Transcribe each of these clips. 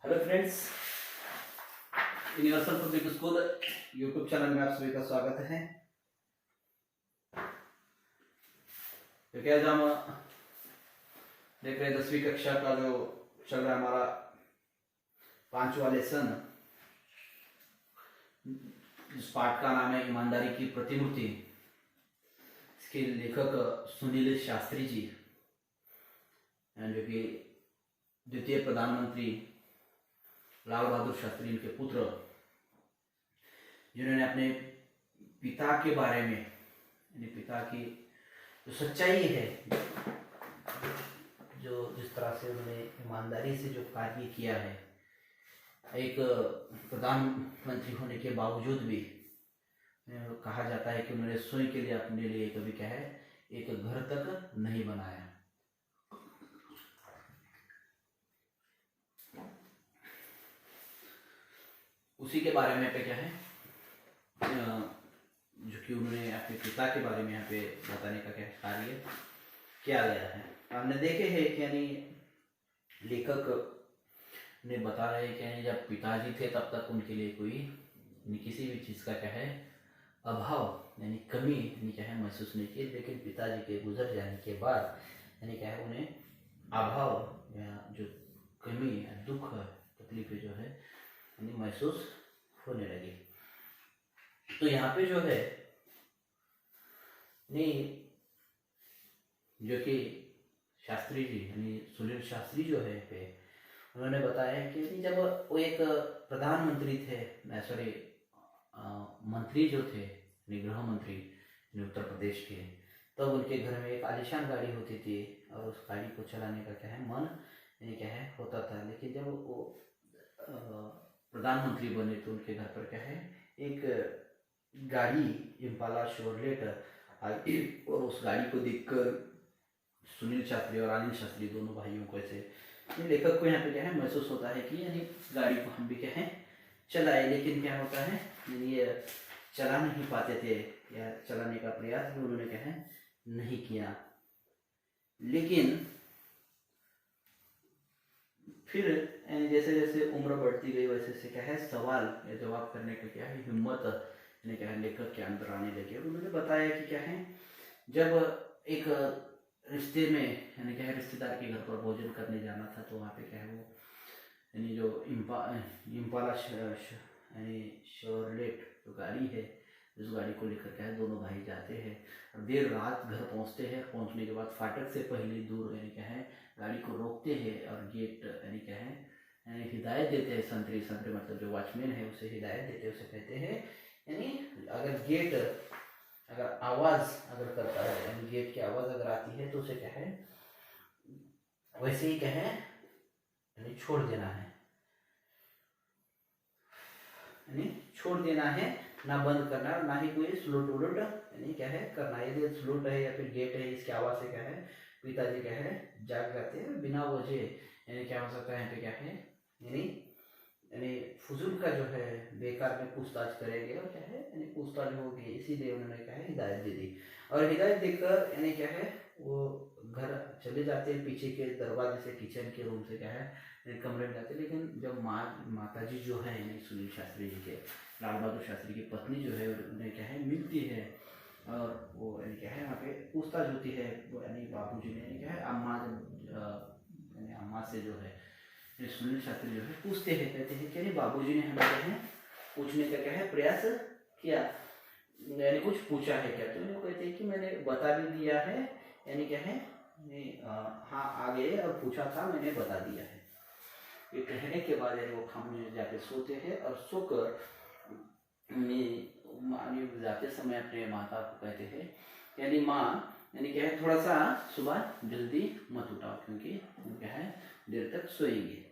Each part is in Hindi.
Hello friends, universal public school YouTube channel में आप सभी का स्वागत है। क्योंकि आज हम देख रहे हैं 10वीं कक्षा का जो चल रहा है हमारा 5वां लेसन, जिस पाठ का नाम है ईमानदारी की प्रतिमूर्ति। इसके लेखक सुनील शास्त्री जी, जो कि द्वितीय प्रधानमंत्री लाल बहादुर शास्त्री इनके पुत्र, जिन्होंने अपने पिता के बारे में, यानी पिता की जो सच्चाई है, जो जिस तरह से उन्होंने ईमानदारी से जो कार्य किया है, एक प्रधानमंत्री होने के बावजूद भी कहा जाता है कि उन्होंने स्वयं के लिए अपने लिए कभी क्या है एक घर तक नहीं बनाया। उसी के बारे में यहाँ पे क्या है जो कि उन्होंने अपने पिता के बारे में यहाँ पे बताने का क्या कार्य किया गया है। हमने देखे हैं कि यानी लेखक ने बता रहे हैं कि यानी जब पिताजी थे तब तक उनके लिए कोई किसी भी चीज़ का क्या है अभाव यानी कमी यानी क्या है महसूस नहीं की, लेकिन पिताजी के गुजर जाने के बाद यानी क्या है उन्हें अभाव या जो कमी या दुख तकलीफें जो है महसूस होने लगी। तो यहाँ पे जो है नहीं जो कि शास्त्री जी यानी सुनील शास्त्री जो है पे उन्होंने बताया कि जब वो एक प्रधानमंत्री थे, सॉरी मंत्री जो थे गृह मंत्री उत्तर प्रदेश के, तब उनके घर में एक आलीशान गाड़ी होती थी और उस गाड़ी को चलाने का क्या है मन यानी क्या है होता था। लेकिन जब वो प्रधानमंत्री बने तो उनके घर पर क्या है एक गाड़ी इम्पाला शोरलेट आई, और उस गाड़ी को देखकर सुनील शास्त्री और अनिल शास्त्री दोनों भाइयों को ऐसे लेखक को यहाँ पे क्या है महसूस होता है कि यानी गाड़ी को हम भी क्या है चलाए, लेकिन क्या होता है ये चला नहीं पाते थे या चलाने का प्रयास भी उन्होंने क्या है नहीं किया। लेकिन फिर जैसे जैसे उम्र बढ़ती गई वैसे से क्या है सवाल या जवाब करने का क्या है हिम्मत यानी क्या है लेखक के अंदर आने लगे। उन्होंने बताया कि क्या है जब एक रिश्ते में यानी क्या है रिश्तेदार के घर पर भोजन करने जाना था, तो वहाँ पे क्या है वो यानी जो इम्पाला यानी शोरलेट जो गाड़ी है, उस गाड़ी को लेकर क्या है दोनों भाई जाते हैं और देर रात घर पहुँचते हैं। पहुँचने के बाद फाटक से पहले दूर यानी क्या है गाड़ी को रोकते हैं और गेट यानी क्या है यानी हिदायत देते हैं। संतरी मतलब जो वॉचमैन है उसे हिदायत देते हैं, उसे कहते हैं यानी अगर गेट अगर आवाज़ अगर करता है यानी गेट की आवाज़ अगर आती है तो उसे क्या है वैसे ही क्या है यानी छोड़ देना है, यानी छोड़ देना है, ना बंद करना, ना ही कोई स्लूट उलूट यानी क्या है करना। यदि स्लूट है या फिर गेट है, इसकी आवाज़ से क्या है पिताजी क्या है जाग जाते हैं बिना वजह। यानी क्या हो सकता है यहाँ पे क्या है यानी फजूल का जो है बेकार में पूछताछ करेंगे और क्या है यानी पूछताछ होगी, इसीलिए उन्होंने क्या है हिदायत दे दी। और हिदायत देकर यानी क्या है वो घर चले जाते हैं, पीछे के दरवाजे से किचन के रूम से क्या है कमरे में जाते। लेकिन जब माताजी जो है यानी सुनील शास्त्री जी के लाल बहादुर शास्त्री की पत्नी जो है उन्हें क्या है मिलती है और वो यानी क्या है वहाँ पे पूछताछ होती है, वो यानी बाबूजी ने यानी क्या है अम्मा यानी अम्मा से जो है सुनील शास्त्री जो है पूछते हैं, कहते हैं कि बाबूजी ने हमें क्या है पूछने का क्या है प्रयास किया, यानी कुछ पूछा है क्या? तो वो कहते हैं कि मैंने बता भी दिया है, यानी क्या है हाँ आ गए और पूछा था मैंने बता दिया है। ये कहने के बाद यानी वो खामोश जाके सोते हैं और सोकर जाते समय अपने माता को कहते हैं यानी माँ यानी क्या है थोड़ा सा सुबह जल्दी मत उठाओ क्योंकि क्या है देर तक सोएंगे।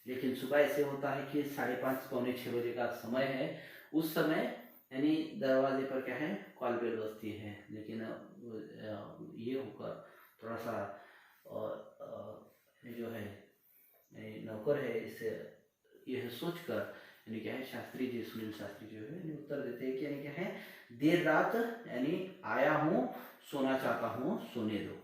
लेकिन सुबह ऐसे होता है कि 5:30 पौने 6 बजे का समय है, उस समय यानी दरवाजे पर क्या है कॉल बेल बजती है। लेकिन ये होकर थोड़ा सा जो है नौकर है इसे यह सोचकर यानी क्या है शास्त्री जी सुनील शास्त्री जो है उत्तर देते हैं कि यानी क्या है देर रात यानी आया हूँ सोना चाहता हूँ सोने दो।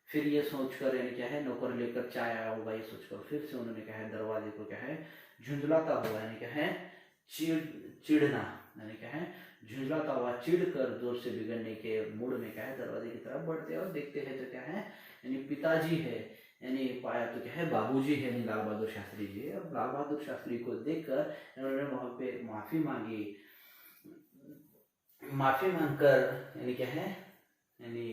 फिर ये सोचकर यानी क्या है नौकर लेकर चाय आया होगा ये सोचकर फिर से उन्होंने क्या है दरवाजे को क्या है झुंझलाता हुआ यानी क्या है चिढ़ना यानी क्या है झुंझलाता हुआ चिढ़ कर जोर से बिगड़ने के मूड में क्या है दरवाजे की तरफ बढ़ते हैं और देखते हैं तो क्या है यानी पिताजी है यानी पाया तो क्या है बाबूजी है यानी लाल बहादुर शास्त्री जी। और लाल बहादुर शास्त्री को देखकर इन्होंने वहां पे माफी मांगी। माफी मांगकर यानी क्या है यानी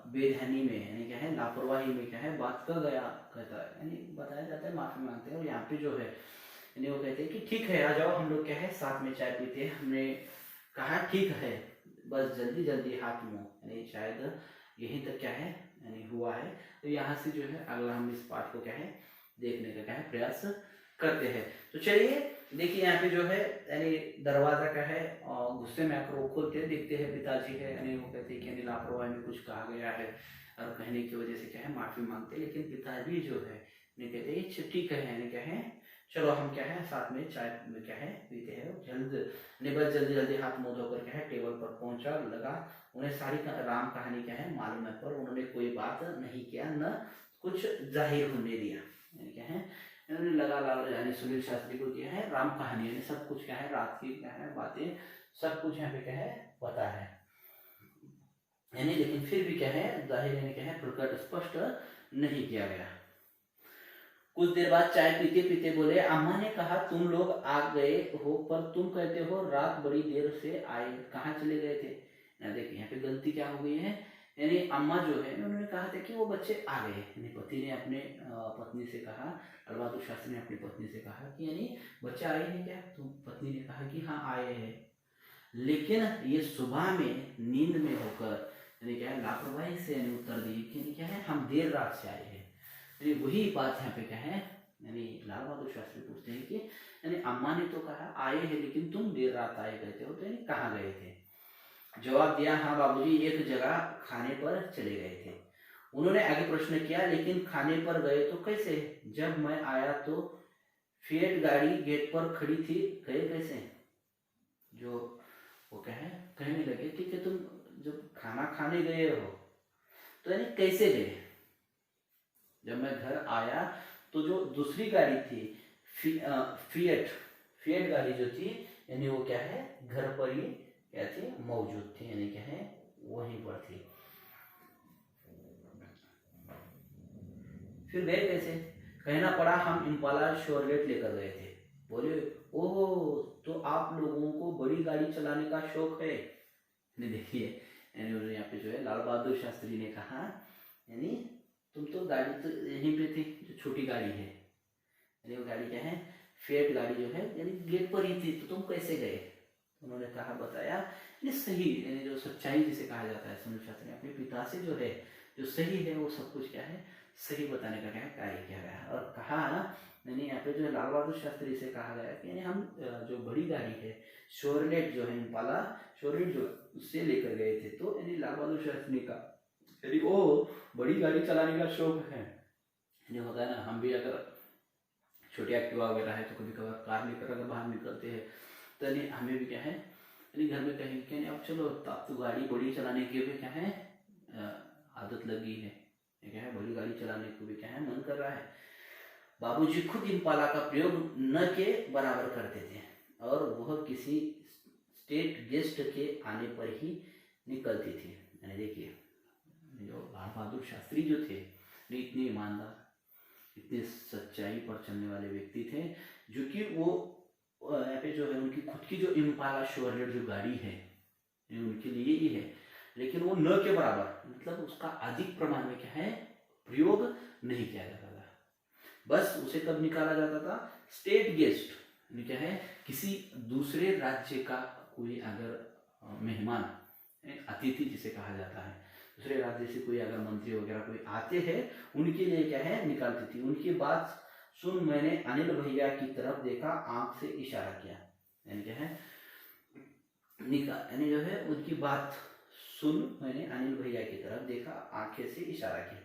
बेध्यानी में यानी क्या है लापरवाही में क्या है बात कर गया कहता है यानी बताया जाता है माफी मांगते हैं। और यहाँ पे जो है यानी वो कहते हैं कि ठीक है आ जाओ हम लोग क्या है साथ में चाय पीते हैं। हमने कहा ठीक है बस जल्दी जल्दी हाथ मुंह यानी शायद यहीं तक क्या है यानी हुआ है। तो यहाँ से जो है अगला हम इस पाठ को क्या है देखने का क्या है प्रयास करते हैं। तो चलिए देखिए यहाँ पे जो है यानी दरवाजा का है और गुस्से में आकर वो खोलते हैं देखते हैं पिताजी है यानी वो कहते हैं कि यानी लापरवाही में कुछ कहा गया है और कहने की वजह से क्या है माफी मांगते हैं। लेकिन पिताजी जो है नहीं कहते हैं ठीक है यानी क्या है चलो हम क्या है साथ में चाय में क्या है पीते हैं। बस जल्दी जल्दी हाथ मुंह धोकर क्या है टेबल पर पहुंचा लगा। उन्हें सारी राम कहानी क्या है मालूम है पर उन्होंने कोई बात नहीं किया न कुछ जाहिर होने दिया यानी क्या है इन्होंने लगा लाल यानी सुनील शास्त्री को क्या है राम कहानी यानी सब कुछ क्या है रात की क्या है बातें सब कुछ यहाँ पे क्या है पता है यानी। लेकिन फिर भी क्या है जाहिर यानी क्या है प्रकट स्पष्ट नहीं किया गया। कुछ देर बाद चाय पीते पीते बोले अम्मा ने कहा तुम लोग आ गए हो पर तुम कहते हो रात बड़ी देर से आए कहाँ चले गए थे। ना देखिए यहाँ पे गलती क्या हो गई है यानी अम्मा जो है उन्होंने कहा था कि वो बच्चे आ गए यानी पति ने अपने पत्नी से कहा लाल बहादुर शास्त्री ने अपनी पत्नी से कहा कि यानी बच्चे आए हैं क्या। तो पत्नी ने कहा कि हाँ आए हैं लेकिन ये सुबह में नींद में होकर यानी क्या है लापरवाही से यानी उत्तर दी कि क्या है हम देर रात से आए हैं। यानी वही बात यहाँ पे क्या है यानी लाल बहादुर शास्त्री पूछते हैं कि यानी अम्मा ने तो कहा आए हैं लेकिन तुम देर रात आए कहते हो तो यानी कहाँ गए थे। जवाब दिया हाँ बाबूजी एक जगह खाने पर चले गए थे। उन्होंने आगे प्रश्न किया लेकिन खाने पर गए तो कैसे। जब मैं आया तो फिएट गाड़ी गेट पर खड़ी थी गए कैसे। जो वो क्या है कहने लगे ठीक है तुम जब खाना खाने गए हो तो यानी कैसे गए। जब मैं घर आया तो जो दूसरी गाड़ी थी फिएट गाड़ी जो थी यानी वो क्या है घर पर ही क्या थी मौजूद थी यानी क्या है वहीं पर थी। फिर गए कैसे कहना पड़ा हम इम्पाला शेवरलेट लेकर गए थे। बोले ओहो तो आप लोगों को बड़ी गाड़ी चलाने का शौक है। देखिए यानी यहाँ पे जो है लाल बहादुर शास्त्री ने कहा यानी तुम तो गाड़ी तो यहीं पे थी जो छोटी गाड़ी है यानी वो गाड़ी क्या है फिएट गाड़ी जो है यानी गेट पर ही थी तो तुम कैसे गए। उन्होंने कहा बताया यानी सही यानी जो सच्चाई जिसे कहा जाता है सुनील शास्त्री ने अपने पिता से जो है जो सही है वो सब कुछ क्या है सही बताने का क्या है कार्य किया गया। और कहा यानी यहाँ पे जो लाल बहादुर शास्त्री से कहा गया कि यानी हम जो बड़ी गाड़ी है शेवरलेट जो है इम्पाला शेवरलेट जो उससे लेकर गए थे। तो यानी लाल बहादुर शास्त्री का यदि वो बड़ी गाड़ी चलाने का शौक है यानी होता है ना हम भी अगर छोटी एक्टिवा वगैरह है तो कभी कभार कार लेकर अगर बाहर निकलते हैं तो यानी हमें भी क्या है यानी घर में कहेंगे कि अब चलो अब तो गाड़ी बड़ी चलाने की भी क्या है आदत लगी है क्या है बड़ी गाड़ी चलाने को भी क्या है मन कर रहा है। बाबूजी खुद इम्पाला का प्रयोग न के बराबर करते थे और वह किसी स्टेट गेस्ट के आने पर ही निकलती थी। यानी देखिए जो लाल बहादुर शास्त्री जो थे इतने ईमानदार इतने सच्चाई पर चलने वाले व्यक्ति थे जो कि वो यहाँ पे जो है उनकी खुद की जो इम्पाला शेवरलेट जो गाड़ी है उनके लिए ही है लेकिन वो न के बराबर मतलब उसका अधिक प्रमाण में क्या है प्रयोग नहीं किया जाता था। बस उसे कब निकाला जाता था स्टेट गेस्ट क्या है किसी दूसरे राज्य का कोई अगर मेहमान अतिथि जिसे कहा जाता है दूसरे राज्य से कोई अगर मंत्री वगैरह कोई आते हैं उनके लिए क्या है निकालती थी। उनकी बात सुन मैंने अनिल भैया की तरफ देखा आंख से इशारा किया यानी क्या है यानी जो है उनकी बात सुन मैंने अनिल भैया की तरफ देखा आंखें से इशारा किया।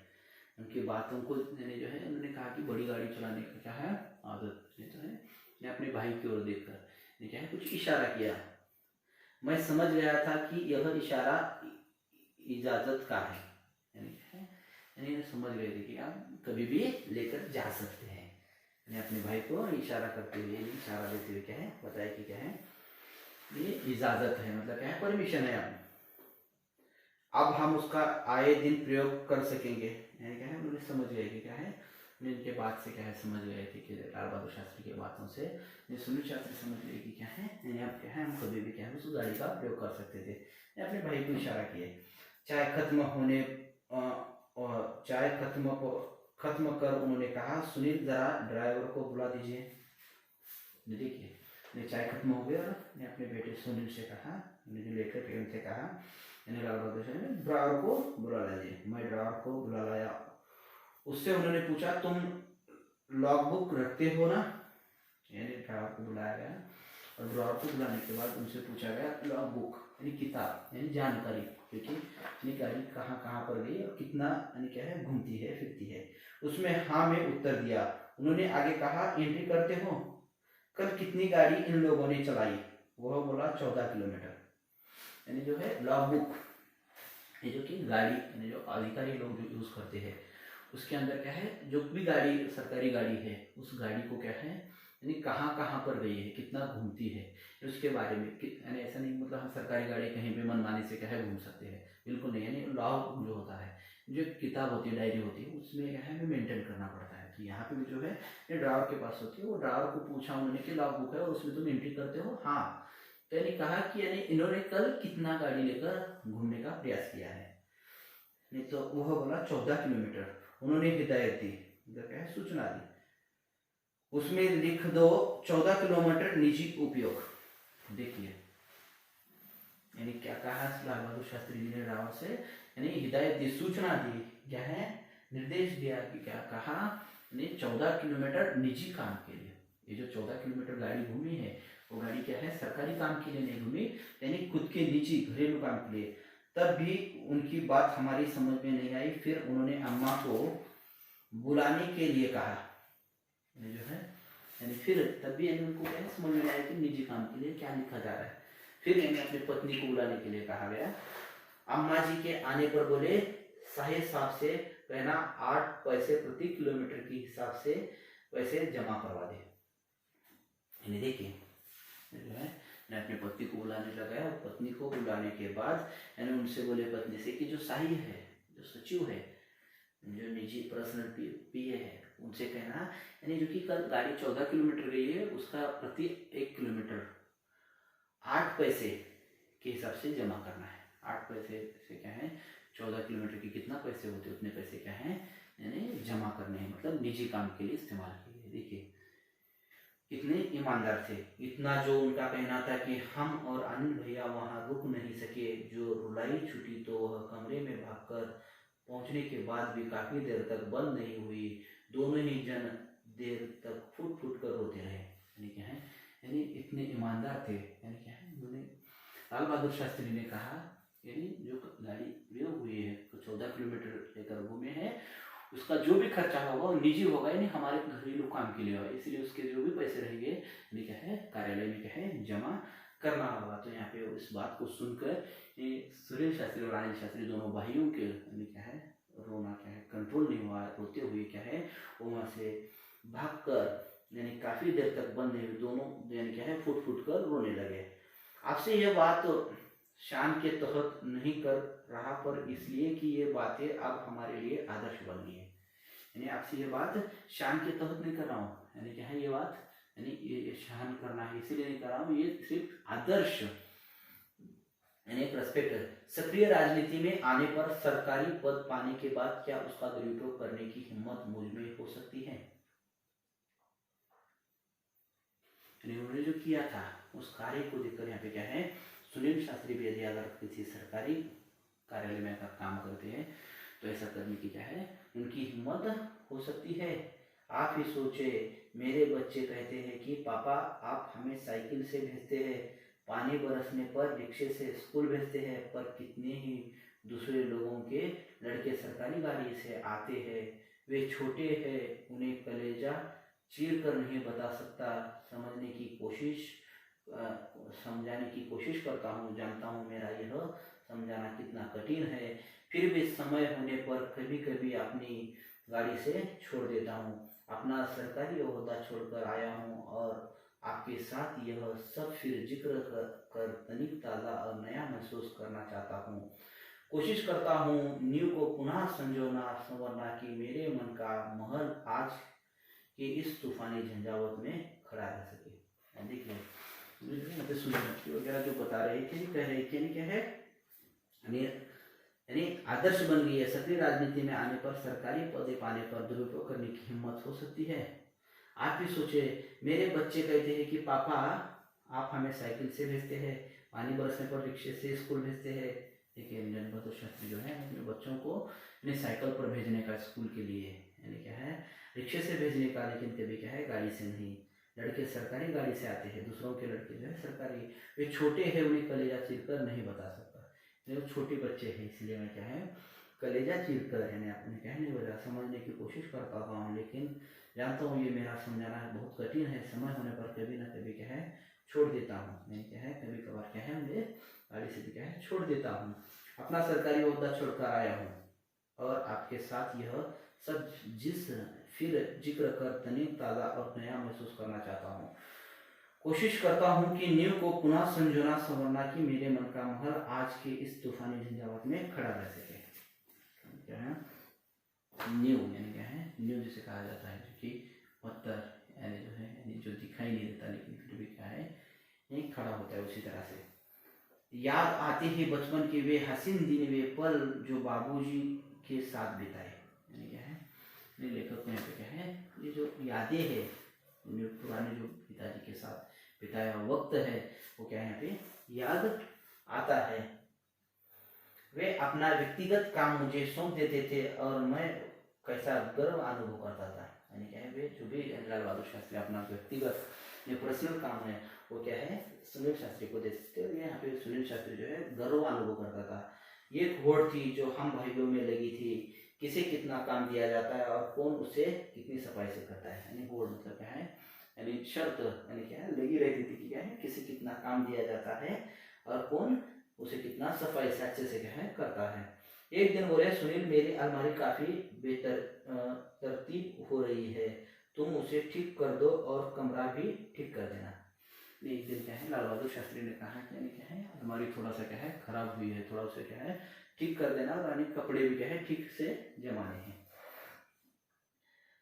उनकी बातों को यानी जो है उन्होंने कहा कि बड़ी गाड़ी चलाने का क्या है आदत तो है मैं अपने भाई की ओर देखकर क्या है कुछ इशारा किया। मैं समझ गया था कि यह इशारा इजाजत का है यानी है यानी समझ गए थे कि आप कभी भी लेकर जा सकते हैं। यानी अपने भाई को इशारा करते हुए, इशारा देते हुए क्या है बताया कि क्या है ये इजाजत है, मतलब क्या है परमिशन है। अब हम उसका आए दिन प्रयोग कर सकेंगे। यानी क्या है उन्होंने समझ गए कि क्या है, इनके बात से क्या है समझ गए थे कि लाल बहादुर शास्त्री की बातों से सुनील शास्त्री समझ गए कि क्या है अब क्या है हम कभी भी क्या है उस गाड़ी का प्रयोग कर सकते थे। अपने भाई को इशारा किए। चाय खत्म कर उन्होंने कहा, सुनील जरा ड्राइवर को बुला दीजिए। देखिए चाय खत्म हो गया, ने अपने बेटे सुनील से कहा, जो लेकर प्रेम से कहा, लाल बहादुर शास्त्री ने ड्राइवर को बुला लीजिए। मैं ड्राइवर को बुला लाया। उससे उन्होंने पूछा, तुम लॉग बुक रखते हो ना? यानी ड्राइवर को बुलाया गया और ड्राइवर को बुलाने के बाद उनसे पूछा गया लॉग बुक यानी किताब यानी जानकारी, क्योंकि गाड़ी कहाँ कहाँ पर गई और कितना यानी क्या है घूमती है फिरती है। उसमें हाँ में उत्तर दिया। उन्होंने आगे कहा, एंट्री करते हो? कल कितनी गाड़ी इन लोगों ने चलाई? वह बोला 14 किलोमीटर। यानी जो है लॉग बुक, ये जो कि गाड़ी यानी जो अधिकारी लोग जो यूज करते हैं उसके अंदर क्या है, जो भी गाड़ी सरकारी गाड़ी है उस गाड़ी को क्या है यानी कहाँ कहाँ पर गई है, कितना घूमती है, उसके बारे में यानी ऐसा नहीं मतलब हम सरकारी गाड़ी कहीं पे मनमानी से क्या है घूम सकते हैं, बिल्कुल नहीं। यानी लॉग जो होता है, जो किताब होती है डायरी होती है उसमें क्या है हमें मेंटेन करना पड़ता है। तो यहाँ पे भी जो है ये ड्राइवर के पास होती है। वो ड्राइवर को पूछा उन्होंने कि लॉग बुक है और उसमें तुम एंट्री करते हो? हाँ। तो यानी कहा कि यानी इन्होंने कल कितना गाड़ी लेकर घूमने का प्रयास किया है। नहीं तो वह बोला 14 किलोमीटर। उन्होंने हिदायत दी, मतलब क्या है सूचना दी, उसमें लिख दो 14 किलोमीटर निजी उपयोग। देखिए यानी क्या कहा लाल बहादुर शास्त्री जी ने ड्राइवर से, यानी हिदायत दी, सूचना दी, क्या है निर्देश दिया कि क्या कहा, यानी 14 किलोमीटर निजी काम के लिए। ये जो 14 किलोमीटर गाड़ी घूमी है वो गाड़ी क्या है सरकारी काम के लिए नहीं घूमी, यानी खुद के निजी घरेलू काम के लिए। तब भी उनकी बात हमारी समझ में नहीं आई। फिर उन्होंने अम्मा को बुलाने के लिए कहा। ये जो है यानी फिर तब भी यानी उनको क्या समझ में आया कि निजी काम के लिए क्या लिखा जा रहा है। फिर यानी अपनी पत्नी को बुलाने के लिए कहा गया। अम्मा जी के आने पर बोले, साहिब साहब से कहना 8 पैसे प्रति किलोमीटर के हिसाब से पैसे जमा करवा दे। यानी देखिए जो है अपनी पत्नी को बुलाने लगा और पत्नी को बुलाने के बाद यानी उनसे बोले पत्नी से कि जो साहिब है, जो सचिव है, जो निजी पर्सनल पीए है, उनसे कहना यानी जो कि कल गाड़ी 14 किलोमीटर गई है उसका प्रति 1 किलोमीटर 8 पैसे के हिसाब से जमा करना है। 8 पैसे से क्या है 14 किलोमीटर के कितना पैसे होते उतने पैसे क्या है यानी जमा करने हैं, मतलब निजी काम के लिए इस्तेमाल किए। देखिए कितने ईमानदार थे। इतना जो उनका कहना था कि हम और अनिल भैया वहां रुक नहीं सके, जो रुलाई छुटी तो वह कमरे में भागकर पहुंचने के बाद भी काफी देर तक बंद नहीं हुई। दोनों ही जन देर तक फुट फुट कर रोते रहे। यानी क्या है यानी इतने ईमानदार थे। यानी क्या है उन्होंने लाल बहादुर शास्त्री ने कहा यानी जो गाड़ी प्रयोग हुई है तो 14 किलोमीटर लेकर घूमे हैं, उसका जो भी खर्चा होगा वो निजी होगा, यानी हमारे घरेलू काम के लिए होगा, इसलिए उसके जो भी पैसे रहेंगे यानी क्या है कार्यालय में क्या है जमा करना होगा। तो यहाँ पे इस बात को सुनकर सुनील शास्त्री और अनिल शास्त्री दोनों भाइयों के यानी क्या है रोना क्या है कंट्रोल नहीं हुआ, रोते हुए क्या है वो वहाँ से भागकर यानी काफी देर तक बंद नहीं हुए, दोनों यानी क्या है फुट फुट कर रोने लगे। आपसे यह बात शान के तहत नहीं कर रहा पर इसलिए कि ये बातें अब हमारे लिए आदर्श बन गई है। यानी आपसे ये बात शान के तहत नहीं कर रहा हूँ, यानी क्या है ये बात यानी ये शान करना है इसीलिए नहीं कर रहा हूँ, ये सिर्फ आदर्श यानी एक रेस्पेक्ट। सक्रिय राजनीति में आने पर सरकारी पद पाने के बाद क्या उसका दुरुपयोग करने की हिम्मत मुझ में हो सकती है? उन्होंने जो किया था उस कार्य को देखकर यहाँ पे क्या है सुनील शास्त्री भी यदि अगर किसी सरकारी कार्यालय में अगर काम करते हैं तो ऐसा करने की क्या है उनकी हिम्मत हो सकती है। आप ही सोचे, मेरे बच्चे कहते हैं कि पापा आप हमें साइकिल से भेजते हैं, पानी बरसने पर रिक्शे से स्कूल भेजते हैं, पर कितने ही दूसरे लोगों के लड़के सरकारी गाड़ी से आते हैं, वे छोटे हैं, उन्हें कलेजा चीर कर नहीं बता सकता, समझाने की कोशिश करता हूँ, जानता हूँ मेरा यह समझाना कितना कठिन है, फिर भी समय होने पर कभी कभी अपनी गाड़ी से छोड़ देता हूँ। अपना सरकारी ओहदा छोड़कर आया हूँ और आपके साथ यह सब फिर जिक्र कर तनिक ताज़ा और नया महसूस करना चाहता हूँ। कोशिश करता हूँ न्यू को पुनः संजोना संवरना कि मेरे मन का महल आज के इस तूफानी झंझावत में खड़ा रह सके। देखिए सूर्यवंशी वगैरह जो बता रहे थे, कह रहे थे क्या है, यानी आदर्श बन गई है। सक्रिय राजनीति में आने पर सरकारी पदे पाने पर दुरुपयोग करने की हिम्मत हो सकती है। आप भी सोचे, मेरे बच्चे कहते हैं कि पापा आप हमें साइकिल से भेजते हैं, पानी बरसने पर रिक्शे से स्कूल भेजते हैं। देखिए नीरज बहादुर शास्त्री जो है अपने बच्चों को अपने साइकिल पर भेजने का स्कूल के लिए, यानी क्या है रिक्शे से भेजने का, लेकिन कभी क्या है गाड़ी से नहीं। लड़के सरकारी गाड़ी से आते हैं, दूसरों के लड़के जो है सरकारी, वे छोटे हैं उन्हें कलेजा चीरकर नहीं बता सकता। वो छोटे बच्चे हैं इसलिए मैं क्या है कलेजा चीरकर यानी अपने क्या है नहीं बता समझने की कोशिश करता हूँ, लेकिन जानता हूँ ये मेरा समझाना है बहुत कठिन है। समय होने पर कभी ना कभी क्या है छोड़ देता हूँ। मैं क्या है कभी कभार क्या है मुझे गाड़ी से भी क्या है छोड़ देता हूँ। अपना सरकारी ओहदा छोड़कर आया हूँ और आपके साथ यह सब फिर जिक्र कर तनिक ताज़ा और नया महसूस करना चाहता हूँ। कोशिश करता हूँ कि न्यू को पुनः संजोना संवरना कि मेरे मन का महल आज के इस तूफानी झंझावत में खड़ा रह सके। क्या है न्यू यानी क्या है न्यू जिसे कहा जाता है जो कि पत्थर यानी जो है यानी जो दिखाई नहीं देता लेकिन फिर भी क्या है यही खड़ा होता है। उसी तरह से याद आते ही बचपन के वे हसीन दिन, वे पल जो बाबूजी के साथ बिताए। यानी क्या है लेखक को यहाँ पे क्या है ये जो यादें है पुराने जो पिताजी के साथ बिताया वक्त है वो क्या है यहाँ पे याद आता है। वे अपना व्यक्तिगत काम मुझे सौंप देते थे और मैं कैसा गर्व अनुभव करता था। यानी क्या है वे जो भी लाल बहादुर शास्त्री अपना व्यक्तिगत जो पर्सनल काम है वो क्या है सुनील शास्त्री को देते थे। यहाँ पे सुनील शास्त्री जो है गर्व अनुभव करता था। ये होड़ थी जो हम भाइयों में लगी थी, किसे कितना काम दिया जाता है और कौन उसे कितनी सफाई से करता है। यानी होड़ मतलब क्या है यानी शर्त यानी क्या है लगी रहती थी कि क्या है किसे कितना काम दिया जाता है और कौन उसे कितना सफाई से अच्छे से क्या है करता है। एक दिन बोले सुनील मेरी अलमारी काफी बेहतर तरतीब हो रही है, तुम उसे ठीक कर दो और कमरा भी ठीक कर देना। एक दिन क्या है लाल बहादुर शास्त्री ने कहा कि क्या है अलमारी थोड़ा सा क्या है खराब हुई है, थोड़ा उसे क्या है ठीक कर देना और यानी कपड़े भी क्या है ठीक से जमाने हैं।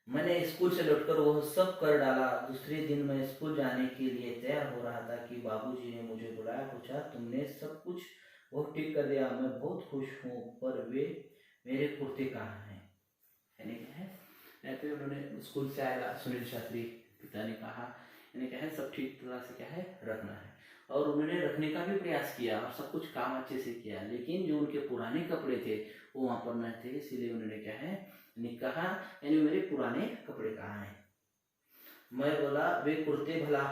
मैंने स्कूल से लौटकर वह सब कर डाला। दूसरे दिन मैं स्कूल जाने के लिए तैयार हो रहा था कि बाबूजी ने मुझे बुलाया, पूछा तुमने सब कुछ बहुत ठीक कर दिया। मैं बहुत खुश हूँ पर वे मेरे कुर्ते कहाँ हैं। यानी क्या है फिर उन्होंने स्कूल से आया सुनील शास्त्री पिता ने कहा यानी क्या है सब ठीक तरह से क्या है रखना है और उन्होंने रखने का भी प्रयास किया और सब कुछ काम अच्छे से किया, लेकिन जो उनके पुराने कपड़े थे वो वहाँ पर न थे। इसीलिए उन्होंने क्या है कहा यानी मेरे पुराने कपड़े कहाँ हैं। मैं बोला वे कुर्ते भला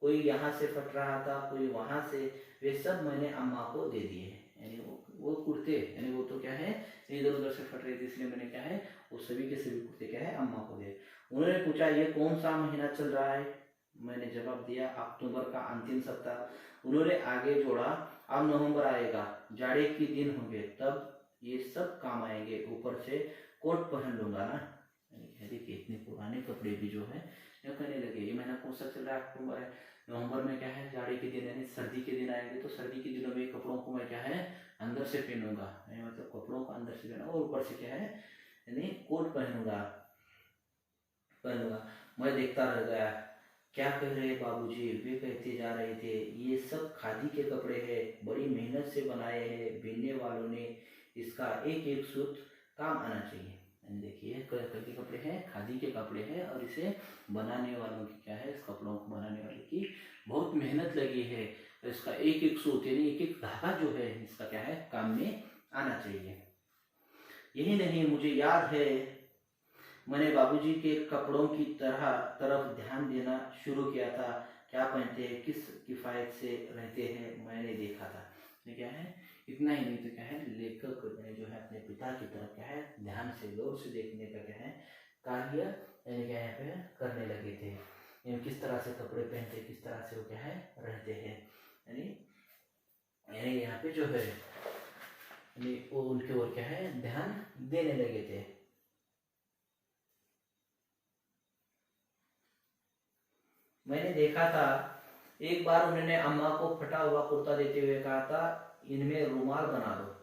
कोई यहाँ से फट रहा था कोई वहां से, वे सब मैंने अम्मा को दे दिए। यानी वो कुर्ते यानी वो तो क्या है इधर उधर से फट रहे थे इसलिए मैंने क्या है वो सभी के सभी कुर्ते क्या है अम्मा को दे। उन्होंने पूछा ये कौन सा महीना चल रहा है। मैंने जवाब दिया अक्टूबर का अंतिम सप्ताह। उन्होंने आगे जोड़ा अब नवंबर आएगा, जाड़े के दिन होंगे, तब ये सब काम आएंगे, ऊपर से कोट पहन लूंगा ना। देखिए इतने पुराने कपड़े भी जो है कहने लगे। ये महीना कौन सा चल रहा है अक्टूबर है, नवंबर में क्या है जाड़े के दिन यानी सर्दी के दिन आएंगे, तो सर्दी के दिनों में कपड़ों को मैं क्या है अंदर से पहनूंगा, मतलब कपड़ों को अंदर से पहना और ऊपर से क्या है यानी कोट पहनूंगा। मैं देखता रह गया क्या कह रहे बाबूजी। वे कहते जा रहे थे ये सब खादी के कपड़े हैं, बड़ी मेहनत से बनाए हैं, बिनने वालों ने इसका एक एक सूत काम आना चाहिए। देखिए के कपड़े हैं खादी के कपड़े हैं और इसे बनाने वालों की क्या है इस कपड़ों को बनाने वाले की बहुत मेहनत लगी है, तो इसका एक एक सूत यानी एक एक धागा जो है इसका क्या है काम में आना चाहिए। यही नहीं मुझे याद है मैंने बाबूजी के कपड़ों की तरफ ध्यान देना शुरू किया था, क्या पहनते हैं किस किफायत से रहते हैं मैंने देखा था। ये क्या है इतना ही नहीं तो क्या है लेखक ने जो है अपने पिता की तरफ क्या है ध्यान से गौर से देखने का क्या है कार्य यानी क्या है पे करने लगे थे। किस तरह से कपड़े पहनते किस तरह से वो क्या है रहते हैं। यानी यानी यहाँ पे जो है वो उनके ओर क्या है ध्यान देने लगे थे। मैंने देखा था एक बार उन्होंने अम्मा को फटा हुआ कुर्ता देते हुए कहा था इनमें रुमाल बना दो।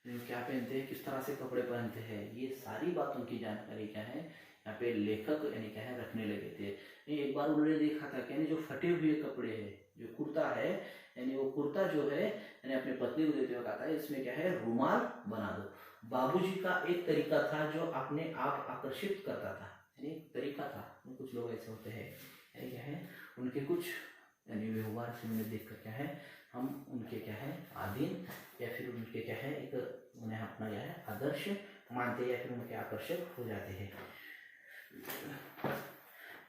क्या पहनते हैं, किस तरह से कपड़े पहनते हैं, ये सारी बातों की जानकारी क्या है यहाँ पे लेखक यानी क्या है रखने लगे थे। एक बार उन्होंने देखा था कि जो फटे हुए कपड़े हैं, जो कुर्ता है यानी वो कुर्ता जो है यानी अपने पत्नी को देते हुए कहा था इसमें क्या है रुमाल बना दो। बाबूजी का एक तरीका था जो अपने आप आकर्षित करता था, यानी तरीका था। कुछ लोग ऐसे होते हैं यानी क्या है उनके कुछ यानी व्यवहार से उन्हें देख कर क्या है हम उनके क्या है अधीन या फिर उनके क्या है एक उन्हें अपना क्या है आदर्श मानते हैं या फिर उनके आकर्षक हो जाते हैं।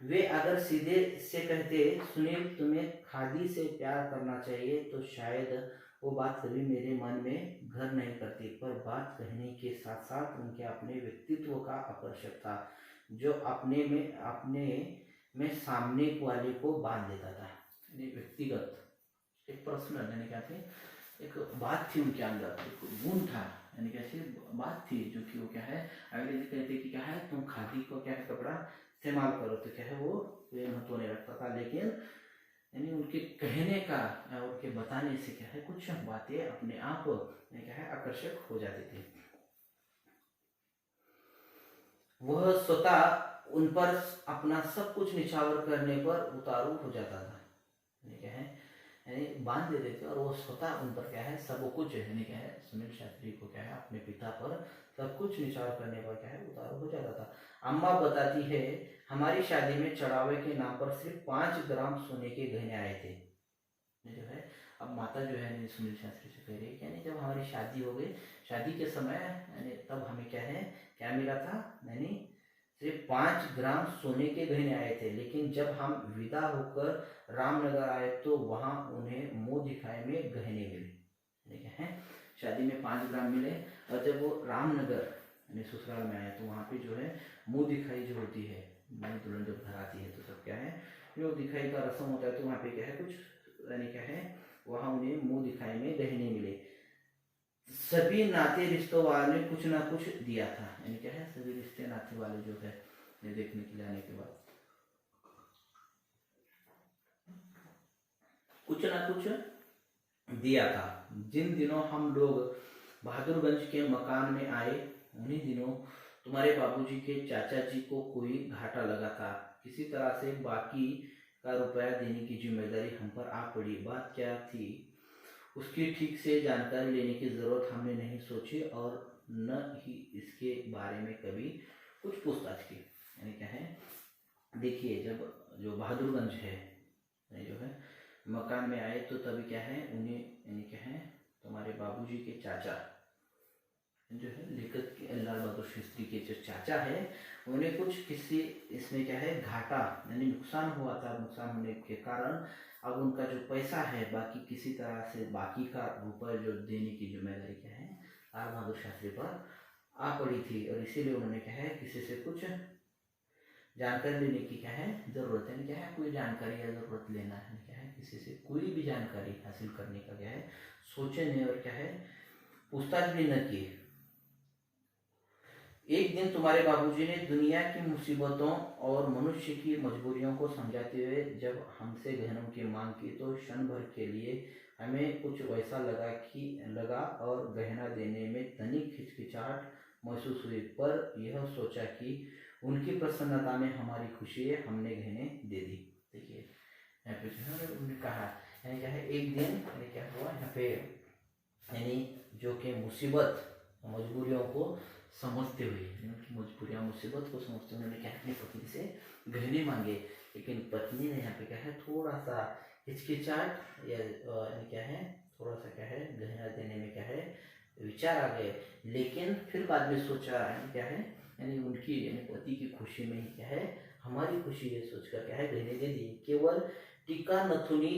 वे अगर सीधे से कहते सुनील तुम्हें खादी से प्यार करना चाहिए तो शायद वो बात कभी मेरे मन में घर नहीं करती, पर बात कहने के साथ साथ उनके अपने व्यक्तित्व का आकर्षक था जो अपने में सामने वाले को बांध देता था। व्यक्तिगत एक पर्सनल यानी क्या थे एक बात थी उनके अंदर, एक गुण था यानी कैसे बात थी जो कि वो क्या है अगले दिन कहते कि क्या है तुम खादी को क्या है कपड़ा इस्तेमाल करो तो क्या है वो महत्व नहीं रखता था, लेकिन यानी उनके कहने का या उनके बताने से क्या है कुछ बातें अपने आप क्या है आकर्षक हो जाती थी। वह स्वतः उन पर अपना सब कुछ निछावर करने पर उतारू हो जाता था, क्या है यानी बांध देते थे और वो स्वतः उन पर क्या है सब कुछ यानी क्या है सुनील शास्त्री को क्या है अपने पिता पर सब कुछ निछावर करने पर क्या है उतारू हो जाता था। अम्मा बताती है हमारी शादी में चढ़ावे के नाम पर सिर्फ 5 ग्राम सोने के गहने आए थे। जो है अब माता जो है सुनील शास्त्री से कह रही है यानी जब हमारी शादी हो गई, शादी के समय यानी तब हमें क्या मिला था यानी सिर्फ 5 ग्राम सोने के गहने आए थे, लेकिन जब हम विदा होकर रामनगर आए तो वहां उन्हें मुंह दिखाए में गहने मिले। है शादी में 5 ग्राम मिले और जब वो रामनगर यानी ससुराल में आए तो वहां पे जो है मुंह दिखाई जो होती है दुल्हन जब घर आती है तो सब क्या है जो दिखाई का रस्म होता है तो वहाँ पे क्या है कुछ यानी क्या है वहां उन्हें मुंह दिखाई में गहने मिले। सभी नाते रिश्तों वाले ने कुछ ना कुछ दिया था, यानी क्या है सभी रिश्ते नाते वाले जो है ये देखने के लिए आने के बाद कुछ ना कुछ दिया था। जिन दिनों हम लोग बहादुरगंज के मकान में आए उन्हीं दिनों तुम्हारे बाबूजी के चाचा जी को कोई घाटा लगा था, किसी तरह से बाकी का रुपया देने की जिम्मेदारी हम पर आ पड़ी। बात क्या थी उसकी ठीक से जानकारी लेने की जरूरत हमने नहीं सोची और न ही इसके बारे में कभी कुछ पूछताछ की। यानी क्या है देखिए जब जो बहादुरगंज है जो है मकान में आए तो तभी क्या है उन्हें यानी क्या है तुम्हारे बाबूजी के चाचा जो है लेखक लाल बहादुर शास्त्री के जो चाचा है उन्हें कुछ किसी इसमें क्या है घाटा यानी नुकसान हुआ था। नुकसान होने के कारण अब उनका जो पैसा है बाकी किसी तरह से बाकी का रुपये जो देने की जिम्मेदारी क्या है लाल बहादुर शास्त्री पर आ पड़ी थी और इसीलिए उन्होंने क्या है किसी से कुछ जानकारी लेने की क्या है जरूरत है। क्या है कोई जानकारी या जरूरत लेना है क्या है किसी से कोई भी जानकारी हासिल करने का क्या है सोचे नहीं और क्या है पूछताछ भी न की। एक दिन तुम्हारे बाबूजी ने दुनिया की मुसीबतों और मनुष्य की मजबूरियों को समझाते हुए जब हमसे गहनों की मांग की तो क्षण भर के लिए हमें कुछ वैसा लगा और गहना देने में तनिक हिचकिचाहट महसूस हुई, पर यह सोचा कि उनकी प्रसन्नता में हमारी खुशी है, हमने गहने दे दी। देखिए यहाँ पे जो है उन्होंने कहा यानी क्या है एक दिन क्या हुआ यहाँ पे यानी जो कि मुसीबत मजबूरियों को समझते हुए उनकी मजबूरियाँ मुसीबत को समझते हुए उन्होंने क्या अपनी पत्नी से गहने मांगे, लेकिन पत्नी ने यहाँ पे क्या है थोड़ा सा हिचकिचाहट या क्या है थोड़ा सा क्या है गहना देने में क्या है विचार आ गए, लेकिन फिर बाद में सोचा क्या है यानी उनकी यानी पति की खुशी में ही क्या है हमारी खुशी है सोचकर क्या है गहने दे दिए। केवल टीका नथुनी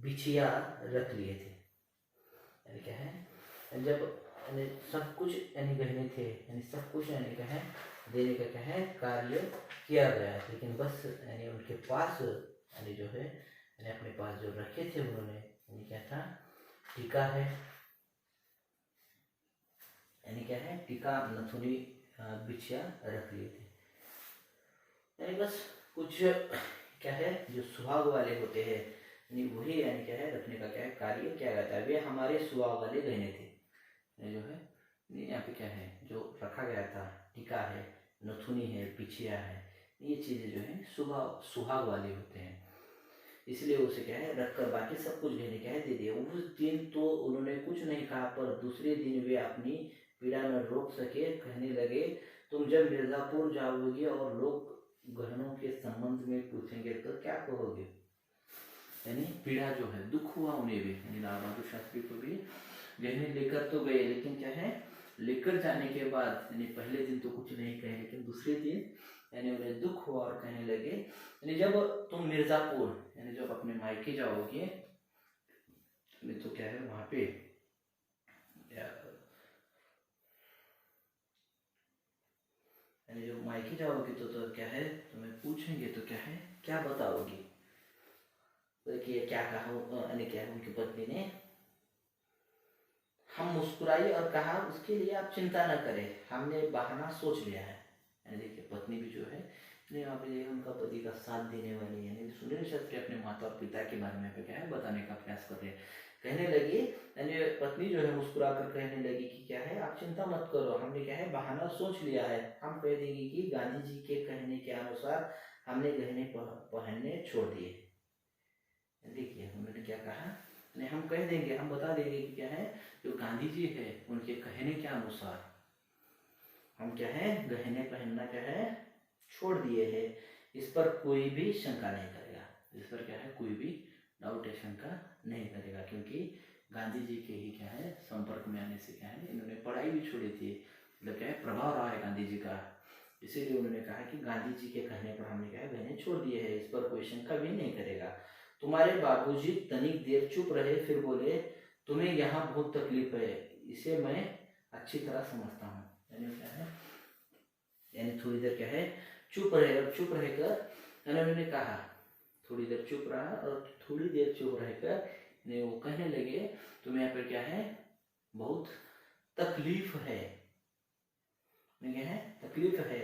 बिछिया रख लिए थे। यानी क्या है जब यानी सब कुछ यानी गहने थे यानी सब कुछ यानी क्या है देने का क्या है कार्य किया गया, लेकिन बस यानी उनके पास यानी जो है यानी अपने पास जो रखे थे उन्होंने यानी क्या था टीका है, यानी क्या है, टीका नथुनी बिछिया रख लिए थे। यानी बस कुछ क्या है जो सुहाग वाले होते हैं, यानी वही यानी क्या है रखने का क्या है कार्य किया जाता है। वे हमारे सुहाग वाले गहने थे। ये जो है यहाँ पे क्या है जो रखा गया था, टीका है, नथुनी है, बिछिया है, ये चीजें जो है सुहाग वाले होते हैं, इसलिए उसे क्या है रखकर बाकी सब कुछ गहने क्या है दे दिए। उस दिन तो उन्होंने कुछ नहीं कहा, पर दूसरे दिन वे अपनी पीड़ा न रोक सके, कहने लगे, तुम जब मिर्जापुर जाओगे और लोग गहनों के संबंध में पूछेंगे तो क्या कहोगे। यानी पीड़ा जो है, दुख हुआ उन्हें भी, यानी लाल बहादुर शास्त्री को भी गहने लेकर तो गए, लेकिन क्या है लेकर जाने के बाद यानी पहले दिन तो कुछ नहीं कहे, लेकिन दूसरे दिन यानी उन्हें दुख हुआ और कहने लगे, यानी जब तुम मिर्जापुर यानी जब अपने मायके जाओगे तो क्या है वहां पे यानी जब मायके जाओगे तो क्या है तुम्हें पूछेंगे तो क्या है क्या बताओगी। देखिए क्या कहा यानी क्या उनकी पत्नी ने, हम मुस्कुराई और कहा उसके लिए आप चिंता न करें, हमने बहाना सोच लिया है। यानी देखिए पत्नी भी जो है यहाँ पे उनका पति का साथ देने वाली, यानी सुनील शास्त्री अपने माता और पिता के बारे में क्या है बताने का प्रयास कर रहे हैं। कहने लगी, यानी पत्नी जो है मुस्कुरा कर कहने लगी कि क्या है आप चिंता मत करो, हमने क्या है बहाना सोच लिया है, हम कह देंगे कि गांधी जी के कहने के अनुसार हमने गहने पहनने छोड़ दिए। देखिए उन्होंने क्या कहा, हम कह देंगे, हम बता देंगे कि क्या है जो गांधी जी है उनके कहने के अनुसार हम क्या है गहने पहनना क्या है छोड़ दिए हैं। इस पर कोई भी शंका नहीं करेगा, इस पर क्या है कोई भी डाउट या शंका नहीं करेगा, क्योंकि गांधी जी के ही क्या है संपर्क में आने से क्या है इन्होंने पढ़ाई भी छोड़ी थी, मतलब क्या है प्रभाव रहा है गांधी जी का, इसीलिए उन्होंने कहा कि गांधी जी के कहने पर हमने क्या है गहने छोड़ दिए हैं, इस पर कोई शंका भी नहीं करेगा। तुम्हारे बाबूजी तनिक देर चुप रहे, फिर बोले, तुम्हें यहाँ बहुत तकलीफ है, इसे मैं अच्छी तरह समझता हूँ। यानी क्या है यानी थोड़ी देर क्या है चुप रहे, और चुप रहकर उन्होंने कहा, थोड़ी देर चुप रहा और थोड़ी देर चुप रहकर वो कहने लगे, तुम्हें यहाँ पर क्या है बहुत तकलीफ है, क्या है तकलीफ है,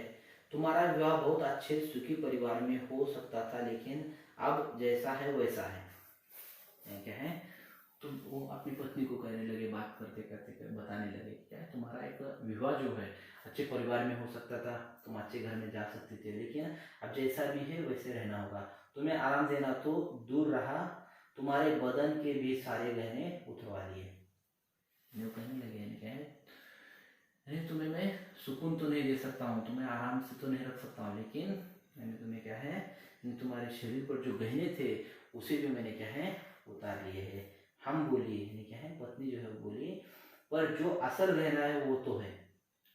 तुम्हारा विवाह बहुत अच्छे सुखी परिवार में हो सकता था, लेकिन अब जैसा है वैसा है। क्या है तो वो अपनी पत्नी को कहने लगे, बात करते करते बताने लगे क्या है तुम्हारा एक विवाह जो है अच्छे परिवार में हो सकता था, तुम अच्छे घर में जा सकते थे, लेकिन अब जैसा भी है वैसे रहना होगा, तुम्हें आराम देना तो दूर रहा, तुम्हारे बदन के भी सारे गहने उतरवा लिए। कहने लगे क्या है तुम्हें मैं सुकून तो नहीं दे सकता हूँ, तुम्हें आराम से तो नहीं रख सकता हूँ, लेकिन मैंने तुम्हें क्या है तुम्हारे शरीर पर जो गहने थे उसे भी मैंने क्या है उतार लिए है। हम बोली यानी क्या है पत्नी जो है बोली, पर जो असल गहना है वो तो है,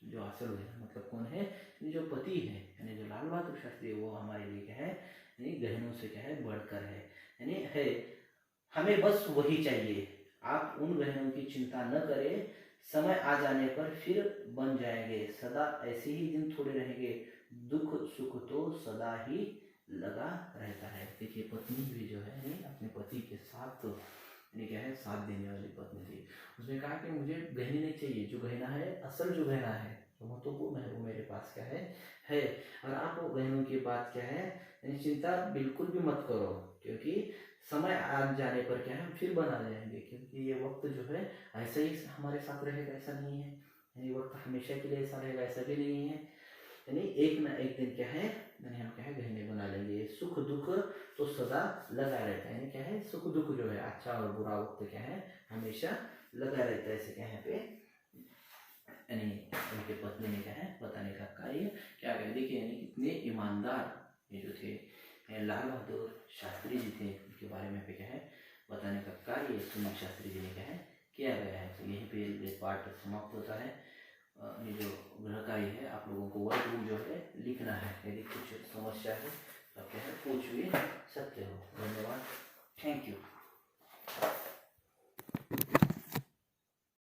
जो असल गहना मतलब कौन है जो पति है, यानी जो लाल बहादुर शास्त्री है, वो हमारे लिए क्या है यानी गहनों से क्या है बढ़कर है, यानी है हमें बस वही चाहिए, आप उन गहनों की चिंता न करें, समय आ जाने पर फिर बन जाएंगे, सदा ऐसे ही दिन थोड़े रहेंगे, दुख सुख तो सदा ही लगा रहता है। देखिए पत्नी भी जो है अपने पति के साथ यानी क्या है साथ देने वाली पत्नी थी। उसने कहा कि मुझे गहने नहीं चाहिए, जो गहना है असल जो गहना है जो महत्वपूर्ण है वो मेरे पास क्या है और आप गहनों की बात क्या है यानी चिंता बिल्कुल भी मत करो, क्योंकि समय आ जाने पर क्या है हम फिर बना जाएंगे, क्योंकि ये वक्त जो है ऐसा ही हमारे साथ रहेगा ऐसा नहीं है, यानी वक्त हमेशा के लिए ऐसा रहेगा ऐसा भी नहीं है, यानी एक ना एक दिन क्या है हम क्या है गहने बना लेंगे, सुख दुख तो सदा लगा रहता है, यानी क्या है सुख दुख जो है अच्छा और बुरा वक्त क्या है हमेशा लगा रहता है, ऐसे क्या है पे यानी उनके पत्नी ने क्या है बताने का कार्य क्या करें। देखिए यानी कितने ईमानदार ये जो थे लाल बहादुर शास्त्री जी थे, उनके बारे में पे क्या है बताने का कार्य सुनील शास्त्री जी ने क्या है किया गया है। तो यहीं पे पार्ट समाप्त होता है। ये जो गृह कार्य है आप लोगों को वर्क बुक जो है लिखना है, यदि कुछ समस्या है तो क्या है पूछ भी सकते हो। धन्यवाद, थैंक यू।